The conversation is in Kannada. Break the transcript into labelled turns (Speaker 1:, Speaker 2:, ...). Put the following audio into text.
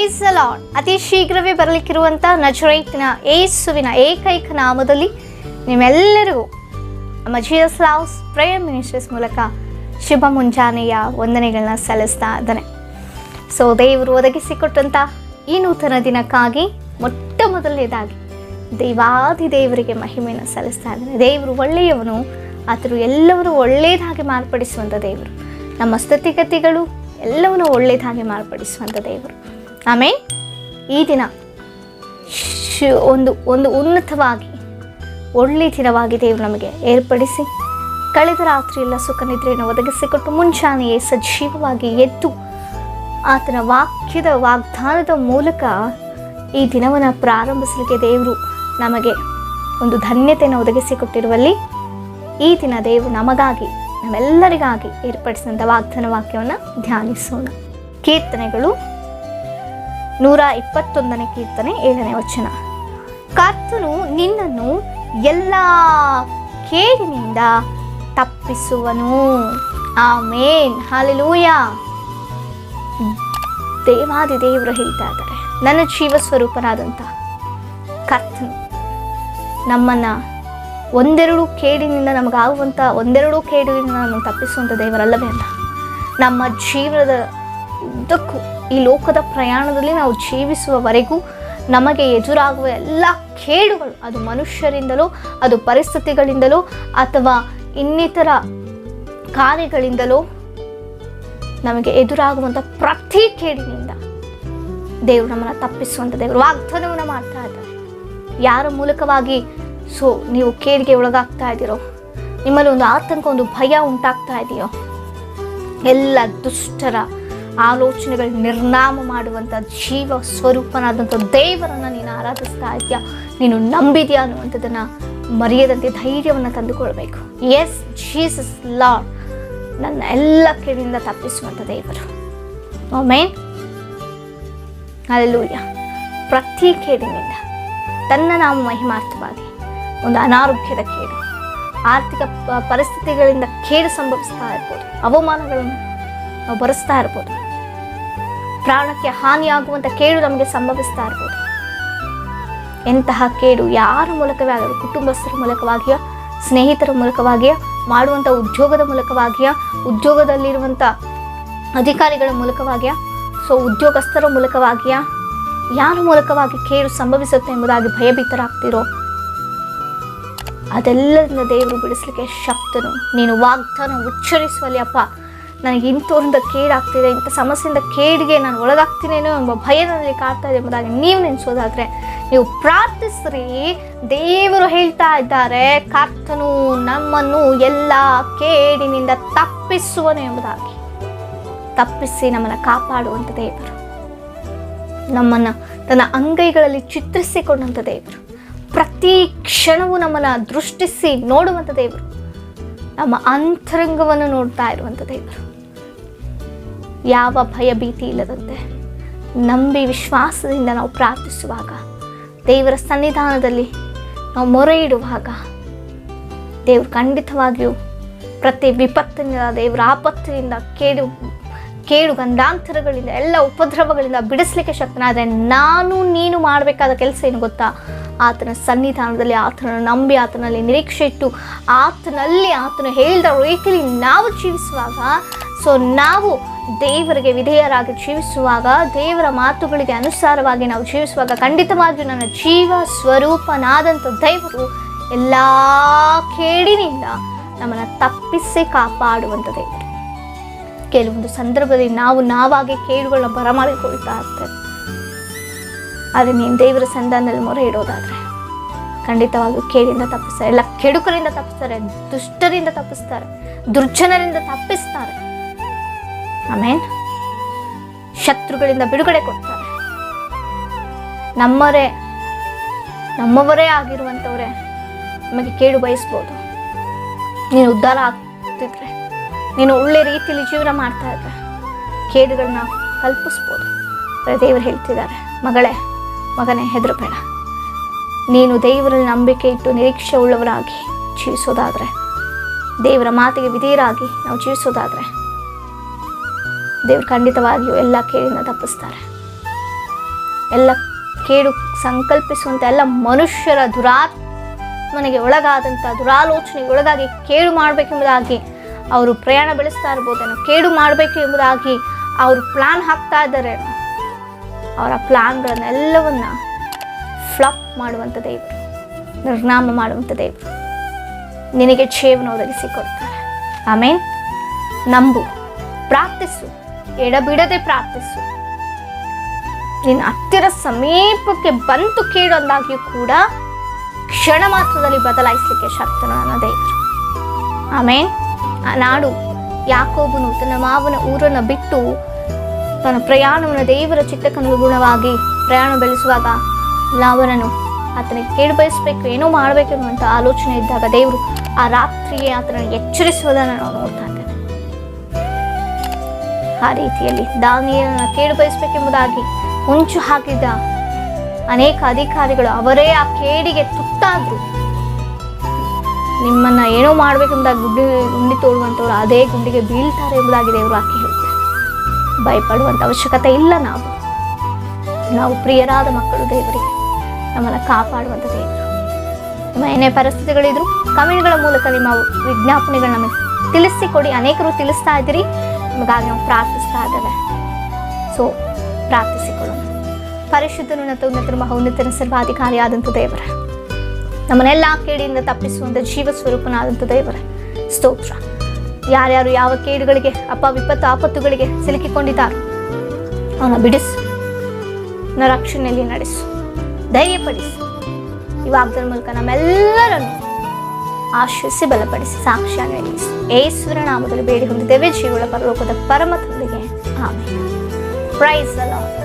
Speaker 1: Praise the lord. ಅತಿ ಶೀಘ್ರವೇ ಬರಲಿಕ್ಕಿರುವಂಥ ನಜರೇತಿನ ಯೇಸುವಿನ ಏಕೈಕ ನಾಮದಲ್ಲಿ ನಿಮ್ಮೆಲ್ಲರಿಗೂ ನಮ್ಮ ಜೀಸಸ್ ಲವ್ಸ್ ಪ್ರೇಯರ್ ಮಿನಿಸ್ಟ್ರೀಸ್ ಮೂಲಕ ಶುಭ ಮುಂಜಾನೆಯ ವಂದನೆಗಳನ್ನ ಸಲ್ಲಿಸ್ತಾ ಇದ್ದಾನೆ. ಸೊ ದೇವರು ಒದಗಿಸಿಕೊಟ್ಟಂಥ ಈ ನೂತನ ದಿನಕ್ಕಾಗಿ ಮೊಟ್ಟ ಮೊದಲನೇದಾಗಿ ದೇವಾದಿ ದೇವರಿಗೆ ಮಹಿಮೆಯನ್ನು ಸಲ್ಲಿಸ್ತಾ ಇದ್ದಾನೆ. ದೇವರು ಒಳ್ಳೆಯವನು, ಆತನು ಎಲ್ಲವರು ಒಳ್ಳೆಯದಾಗಿ ಮಾರ್ಪಡಿಸುವಂಥ ದೇವರು. ನಮ್ಮ ಸ್ಥಿತಿಗತಿಗಳು ಎಲ್ಲವನ್ನೂ ಒಳ್ಳೆಯದಾಗಿ ಮಾರ್ಪಡಿಸುವಂಥ ದೇವರು. ಆಮೇಲೆ ಈ ದಿನ ಒಂದು ಉನ್ನತವಾಗಿ ಒಳ್ಳೆಯ ದಿನವಾಗಿ ದೇವರು ನಮಗೆ ಏರ್ಪಡಿಸಿ ಕಳೆದ ರಾತ್ರಿ ಎಲ್ಲ ಸುಖ ನಿದ್ರೆಯನ್ನು ಒದಗಿಸಿಕೊಟ್ಟು ಮುಂಚಾನೆಯೇ ಸಜೀವವಾಗಿ ಎದ್ದು ಆತನ ವಾಗ್ದಾನದ ಮೂಲಕ ಈ ದಿನವನ್ನು ಪ್ರಾರಂಭಿಸಲಿಕ್ಕೆ ದೇವರು ನಮಗೆ ಒಂದು ಧನ್ಯತೆಯನ್ನು ಒದಗಿಸಿಕೊಟ್ಟಿರುವಲ್ಲಿ ಈ ದಿನ ದೇವರು ನಮಗಾಗಿ ನಮ್ಮೆಲ್ಲರಿಗಾಗಿ ಏರ್ಪಡಿಸಿದಂಥ ವಾಗ್ದಾನ ವಾಕ್ಯವನ್ನು ಧ್ಯಾನಿಸೋಣ. ಕೀರ್ತನೆಗಳು 121ನೇ ಕೀರ್ತನೆ 7ನೇ ವಚನ. ಕರ್ತನು ನಿನ್ನನ್ನು ಎಲ್ಲ ಕೇಡಿನಿಂದ ತಪ್ಪಿಸುವನು. ಆಮೇನ್, ಹಲ್ಲೆಲೂಯಾ. ದೇವಾದಿ ದೇವರು ಹೇಳ್ತಾ ಇದ್ದಾರೆ, ನನ್ನ ಜೀವ ಸ್ವರೂಪನಾದಂಥ ಕರ್ತನು ನಮ್ಮನ್ನು ಒಂದೆರಡು ಕೇಡಿನಿಂದ ನಮಗಾಗುವಂಥ ಒಂದೆರಡು ಕೇಡಿನಿಂದ ನಮ್ಮನ್ನು ತಪ್ಪಿಸುವಂಥ ದೇವರಲ್ಲವೇ ಅಲ್ಲ. ನಮ್ಮ ಜೀವನದ ಉದ್ದಕ್ಕೂ ಈ ಲೋಕದ ಪ್ರಯಾಣದಲ್ಲಿ ನಾವು ಜೀವಿಸುವವರೆಗೂ ನಮಗೆ ಎದುರಾಗುವ ಎಲ್ಲ ಕೇಡುಗಳು, ಅದು ಮನುಷ್ಯರಿಂದಲೋ, ಅದು ಪರಿಸ್ಥಿತಿಗಳಿಂದಲೋ, ಅಥವಾ ಇನ್ನಿತರ ಕಾರ್ಯಗಳಿಂದಲೋ, ನಮಗೆ ಎದುರಾಗುವಂಥ ಪ್ರತಿ ಕೇಡಿನಿಂದ ದೇವರು ನಮ್ಮನ್ನು ತಪ್ಪಿಸುವಂಥ ದೇವರು ವಾಗ್ದಾನವನ್ನು ಮಾಡ್ತಾ ಇದ್ದಾರೆ. ಯಾರ ಮೂಲಕವಾಗಿ ನೀವು ಕೇಡಿಗೆ ಒಳಗಾಗ್ತಾ ಇದ್ದೀರೋ, ನಿಮ್ಮಲ್ಲಿ ಒಂದು ಆತಂಕ, ಒಂದು ಭಯ ಉಂಟಾಗ್ತಾ ಇದೆಯೋ, ಎಲ್ಲ ದುಷ್ಟರ ಆಲೋಚನೆಗಳು ನಿರ್ನಾಮ ಮಾಡುವಂಥ ಜೀವ ಸ್ವರೂಪನಾದಂಥ ದೇವರನ್ನು ನೀನು ಆರಾಧಿಸ್ತಾ ಇದೆಯಾ, ನೀನು ನಂಬಿದೆಯಾ ಅನ್ನುವಂಥದ್ದನ್ನು ಮರೆಯದಂತೆ ಧೈರ್ಯವನ್ನು ತಂದುಕೊಳ್ಬೇಕು. ಎಸ್, ಜೀಸಸ್ ಲಾರ್ಡ್ ನನ್ನ ಎಲ್ಲ ಕೇಡಿನಿಂದ ತಪ್ಪಿಸುವಂಥ ದೇವರು. Amen, hallelujah. ಪ್ರತಿ ಕೇಡಿನಿಂದ ತನ್ನ ನಾವು ಮಹಿಮಾರ್ಥವಾಗಿ ಒಂದು ಅನಾರೋಗ್ಯದ ಕೇಡು, ಆರ್ಥಿಕ ಪರಿಸ್ಥಿತಿಗಳಿಂದ ಕೇಡು ಸಂಭವಿಸ್ತಾ ಇರ್ಬೋದು, ಅವಮಾನಗಳನ್ನು ನಾವು ಬರೆಸ್ತಾ ಇರ್ಬೋದು, ಪ್ರಾಣಕ್ಕೆ ಹಾನಿಯಾಗುವಂಥ ಕೇಡು ನಮಗೆ ಸಂಭವಿಸ್ತಾ ಇರ್ಬೋದು. ಎಂತಹ ಕೇಡು ಯಾರ ಮೂಲಕವೇ ಆಗಲಿ, ಕುಟುಂಬಸ್ಥರ ಮೂಲಕವಾಗಿಯೋ, ಸ್ನೇಹಿತರ ಮೂಲಕವಾಗಿಯೋ, ಮಾಡುವಂಥ ಉದ್ಯೋಗದ ಮೂಲಕವಾಗಿಯೋ, ಉದ್ಯೋಗದಲ್ಲಿರುವಂಥ ಅಧಿಕಾರಿಗಳ ಮೂಲಕವಾಗಿಯೋ, ಉದ್ಯೋಗಸ್ಥರ ಮೂಲಕವಾಗಿಯೋ, ಯಾರ ಮೂಲಕವಾಗಿ ಕೇಡು ಸಂಭವಿಸುತ್ತೆ ಎಂಬುದಾಗಿ ಭಯಭೀತರಾಗ್ತಿರೋ, ಅದೆಲ್ಲದಿಂದ ದೇವರು ಬಿಡಿಸ್ಲಿಕ್ಕೆ ಶಕ್ತನು. ನೀನು ವಾಗ್ದಾನ ಉಚ್ಚರಿಸುವಲ್ಲಿ, ಅಪ್ಪ ನನಗೆ ಇಂಥವ್ರಿಂದ ಕೇಡಾಗ್ತಿದೆ, ಇಂಥ ಸಮಸ್ಯೆಯಿಂದ ಕೇಡಿಗೆ ನಾನು ಒಳಗಾಗ್ತೀನೇನೋ ಎಂಬ ಭಯ ನನಗೆ ಕಾಡ್ತಾ ಇದೆ ಎಂಬುದಾಗಿ ನೀವು ನೆನೆಸೋದಾದರೆ ನೀವು ಪ್ರಾರ್ಥಿಸ್ರಿ. ದೇವರು ಹೇಳ್ತಾ ಇದ್ದಾರೆ, ಕರ್ತನು ನಮ್ಮನ್ನು ಎಲ್ಲ ಕೇಡಿನಿಂದ ತಪ್ಪಿಸುವನು ಎಂಬುದಾಗಿ. ತಪ್ಪಿಸಿ ನಮ್ಮನ್ನು ಕಾಪಾಡುವಂಥ ದೇವರು, ನಮ್ಮನ್ನು ತನ್ನ ಅಂಗೈಗಳಲ್ಲಿ ಚಿತ್ರಿಸಿಕೊಂಡಂಥ ದೇವರು, ಪ್ರತಿ ಕ್ಷಣವೂ ನಮ್ಮನ್ನು ದೃಷ್ಟಿಸಿ ನೋಡುವಂಥ ದೇವರು, ನಮ್ಮ ಅಂತರಂಗವನ್ನು ನೋಡ್ತಾ ಇರುವಂಥ ದೇವರು. ಯಾವ ಭಯ ಭೀತಿ ಇಲ್ಲದಂತೆ ನಂಬಿ ವಿಶ್ವಾಸದಿಂದ ನಾವು ಪ್ರಾರ್ಥಿಸುವಾಗ, ದೇವರ ಸನ್ನಿಧಾನದಲ್ಲಿ ನಾವು ಮೊರೆ ಇಡುವಾಗ, ದೇವರು ಖಂಡಿತವಾಗಿಯೂ ಪ್ರತಿ ವಿಪತ್ತಿನಿಂದ, ದೇವರ ಆಪತ್ತಿನಿಂದ, ಕೇಡು ಗಂಡಾಂತರಗಳಿಂದ, ಎಲ್ಲ ಉಪದ್ರವಗಳಿಂದ ಬಿಡಿಸ್ಲಿಕ್ಕೆ ಶಕ್ತನಾದರೆ ನೀನು ಮಾಡಬೇಕಾದ ಕೆಲಸ ಏನು ಗೊತ್ತಾ? ಆತನ ಸನ್ನಿಧಾನದಲ್ಲಿ ಆತನನ್ನು ನಂಬಿ, ಆತನಲ್ಲಿ ನಿರೀಕ್ಷೆ ಇಟ್ಟು, ಆತನು ಹೇಳಿದ ರೀತಿಯಲ್ಲಿ ನಾವು ಜೀವಿಸುವಾಗ, ನಾವು ದೇವರಿಗೆ ವಿಧೇಯರಾಗಿ ಜೀವಿಸುವಾಗ, ದೇವರ ಮಾತುಗಳಿಗೆ ಅನುಸಾರವಾಗಿ ನಾವು ಜೀವಿಸುವಾಗ, ಖಂಡಿತವಾಗಿಯೂ ನನ್ನ ಜೀವ ಸ್ವರೂಪನಾದಂಥ ದೇವರು ಎಲ್ಲ ಕೇಡಿನಿಂದ ನಮ್ಮನ್ನು ತಪ್ಪಿಸಿ ಕಾಪಾಡುವಂಥ ದೇವರು. ಕೆಲವೊಂದು ಸಂದರ್ಭದಲ್ಲಿ ನಾವಾಗೆ ಕೇಡುಗಳನ್ನ ಬರಮಾಡಿಕೊಳ್ತಾ ಇರ್ತೇವೆ. ಆದರೆ ನೀನು ದೇವರ ಸನ್ನಿಧಾನದಲ್ಲಿ ಮೊರೆ ಇಡೋದಾದರೆ ಖಂಡಿತವಾಗಿಯೂ ಕೇಡಿಂದ ತಪ್ಪಿಸ್ತಾರೆ, ಎಲ್ಲ ಕೆಡುಕರಿಂದ ತಪ್ಪಿಸ್ತಾರೆ, ದುಷ್ಟರಿಂದ ತಪ್ಪಿಸ್ತಾರೆ, ದುರ್ಜನರಿಂದ ತಪ್ಪಿಸ್ತಾರೆ. ಆಮೇನ್. ಶತ್ರುಗಳಿಂದ ಬಿಡುಗಡೆ ಕೊಡ್ತಾರೆ. ನಮ್ಮವರೇ ಆಗಿರುವಂಥವರೇ ನಮಗೆ ಕೇಡು ಬಯಸ್ಬೋದು. ನೀನು ಉದ್ಧಾರ ಆಗ್ತಿದ್ರೆ, ನೀನು ಒಳ್ಳೆ ರೀತಿಯಲ್ಲಿ ಜೀವನ ಮಾಡ್ತಾ ಇದ್ರೆ ಕೇಡುಗಳನ್ನ ಕಲ್ಪಿಸ್ಬೋದು. ದೇವರು ಹೇಳ್ತಿದ್ದಾರೆ, ಮಗನೇ ಹೆದರಬೇಡ. ನೀನು ದೇವರಲ್ಲಿ ನಂಬಿಕೆ ಇಟ್ಟು ನಿರೀಕ್ಷೆ ಉಳ್ಳವರಾಗಿ ಜೀವಿಸೋದಾದರೆ, ದೇವರ ಮಾತಿಗೆ ವಿಧೇಯರಾಗಿ ನಾವು ಜೀವಿಸೋದಾದರೆ, ದೇವರು ಖಂಡಿತವಾಗಿಯೂ ಎಲ್ಲ ಕೇಳಿನ ತಪ್ಪಿಸ್ತಾರೆ. ಎಲ್ಲ ಕೇಡು ಸಂಕಲ್ಪಿಸುವಂಥ ಎಲ್ಲ ಮನುಷ್ಯರ ದುರಾತ್ಮನೆಗೆ ಒಳಗಾದಂಥ ದುರಾಲೋಚನೆಗೆ ಒಳಗಾಗಿ ಕೇಡು ಮಾಡಬೇಕೆಂಬುದಾಗಿ ಅವರು ಪ್ರಯಾಣ ಬೆಳೆಸ್ತಾ ಇರ್ಬೋದೇನೋ, ಕೇಡು ಮಾಡಬೇಕು ಎಂಬುದಾಗಿ ಅವರು ಪ್ಲ್ಯಾನ್ ಹಾಕ್ತಾ ಇದ್ದಾರೆ. ಅವರ ಪ್ಲ್ಯಾನ್ಗಳನ್ನೆಲ್ಲವನ್ನ ಫ್ಲಾಪ್ ಮಾಡುವಂಥ ದೇವರು, ನಿರ್ನಾಮ ಮಾಡುವಂಥ ದೇವರು ನಿನಗೆ ಜೀವನ ಒದಗಿಸಿಕೊಡ್ತಾರೆ. ಆಮೇನ್. ನಂಬು, ಪ್ರಾರ್ಥಿಸು, ಎಡಬಿಡದೆ ಪ್ರಾರ್ಥಿಸು. ನಿನ್ನ ಹತ್ತಿರ ಸಮೀಪಕ್ಕೆ ಬಂತು ಕೇಳು ಅಂದಾಗಿಯೂ ಕೂಡ ಕ್ಷಣ ಮಾತ್ರದಲ್ಲಿ ಬದಲಾಯಿಸಲಿಕ್ಕೆ ಶಕ್ತನು ನನ್ನ ದೇವರು. ಆಮೇನ್. ಆ ನಾಡು ಯಾಕೋಬನು ತನ್ನ ಮಾವನ ಊರನ್ನು ಬಿಟ್ಟು ತನ್ನ ಪ್ರಯಾಣವನ್ನು ದೇವರ ಚಿತ್ತಕ್ಕನುಗುಣವಾಗಿ ಪ್ರಯಾಣ ಬೆಳೆಸುವಾಗ ಲಾವನನು ಆತನಿಗೆ ಕೇಳು ಬಯಸಬೇಕು, ಏನೋ ಮಾಡಬೇಕು ಅನ್ನುವಂಥ ಆಲೋಚನೆ ಇದ್ದಾಗ ದೇವರು ಆ ರಾತ್ರಿಯೇ ಆತನನ್ನು ಎಚ್ಚರಿಸುವುದನ್ನು ನಾವು ನೋಡ್ತಾ ಇದ್ದೇವೆ. ಆ ರೀತಿಯಲ್ಲಿ ದಾನಿಯೇಲನನ್ನು ಕೇಳು ಬಯಸಬೇಕೆಂಬುದಾಗಿ ಹೊಂಚು ಹಾಕಿದ ಅನೇಕ ಅಧಿಕಾರಿಗಳು ಅವರೇ ಆ ಕೇಡಿಗೆ ತುತ್ತಾದ್ರು. ನಿಮ್ಮನ್ನ ಏನೋ ಮಾಡಬೇಕೆಂಬುದಾಗಿ ಗುಂಡಿ ತೋಡುವಂಥವ್ರು ಅದೇ ಗುಂಡಿಗೆ ಬೀಳ್ತಾರೆ ಎಂಬುದಾಗಿ ದೇವರು ಆಕೆ ಹೇಳುತ್ತೆ. ಭಯಪಡುವಂಥ ಅವಶ್ಯಕತೆ ಇಲ್ಲ. ನಾವು ಪ್ರಿಯರಾದ ಮಕ್ಕಳು ದೇವರಿಗೆ, ನಮ್ಮನ್ನು ಕಾಪಾಡುವಂಥ ದೇವರು. ನಿಮ್ಮ ಏನೇ ಪರಿಸ್ಥಿತಿಗಳಿದ್ರು ಕಮೆಂಟ್ಗಳ ಮೂಲಕ ನಿಮ್ಮ ವಿಜ್ಞಾಪನೆಗಳು ನಮಗೆ ತಿಳಿಸಿಕೊಡಿ. ಅನೇಕರು ತಿಳಿಸ್ತಾ ಇದ್ದೀರಿ, ನಿಮಗಾಗಿ ನಾವು ಪ್ರಾರ್ಥಿಸ್ತಾ ಇದ್ದೇವೆ. ಸೊ ಪ್ರಾರ್ಥಿಸಿಕೊಳ್ಳೋಣ. ಪರಿಶುದ್ಧನು ಉನ್ನತ ಮಹೋನ್ನತನ ಸರ್ವಾಧಿಕಾರಿಯಾದಂಥ ದೇವರ, ನಮ್ಮನ್ನೆಲ್ಲ ಕೇಡಿಯಿಂದ ತಪ್ಪಿಸುವಂಥ ಜೀವ ಸ್ವರೂಪನಾದಂಥ ದೇವರ ಸ್ತೋತ್ರ. ಯಾರ್ಯಾರು ಯಾವ ಕೇಡುಗಳಿಗೆ ವಿಪತ್ತು ಆಪತ್ತುಗಳಿಗೆ ಸಿಲುಕಿಕೊಂಡಿದ್ದಾರೋ ಅವನ ಬಿಡಿಸು, ಅವನ ರಕ್ಷಣೆಯಲ್ಲಿ ನಡೆಸು, ಧೈರ್ಯಪಡಿಸು. ಈ ವಾಗ್ದಾನದ ಮೂಲಕ ನಮ್ಮೆಲ್ಲರನ್ನು ಆಶಿಸಿ ಬಲಪಡಿಸಿ ಸಾಕ್ಷಿಯಾಗಿ ನಿಲ್ಲಿಸು. ಯೇಸುವಿನ ನಾಮದಲ್ಲಿ ಬೇಡಿ ಹೊಂದಿದ್ದೇವೆ ಜೀವಗಳ ಪರಲೋಕದ ಪರಮ ತಂದೆಗೆ. ಆಮೆನ್. Praise the lord.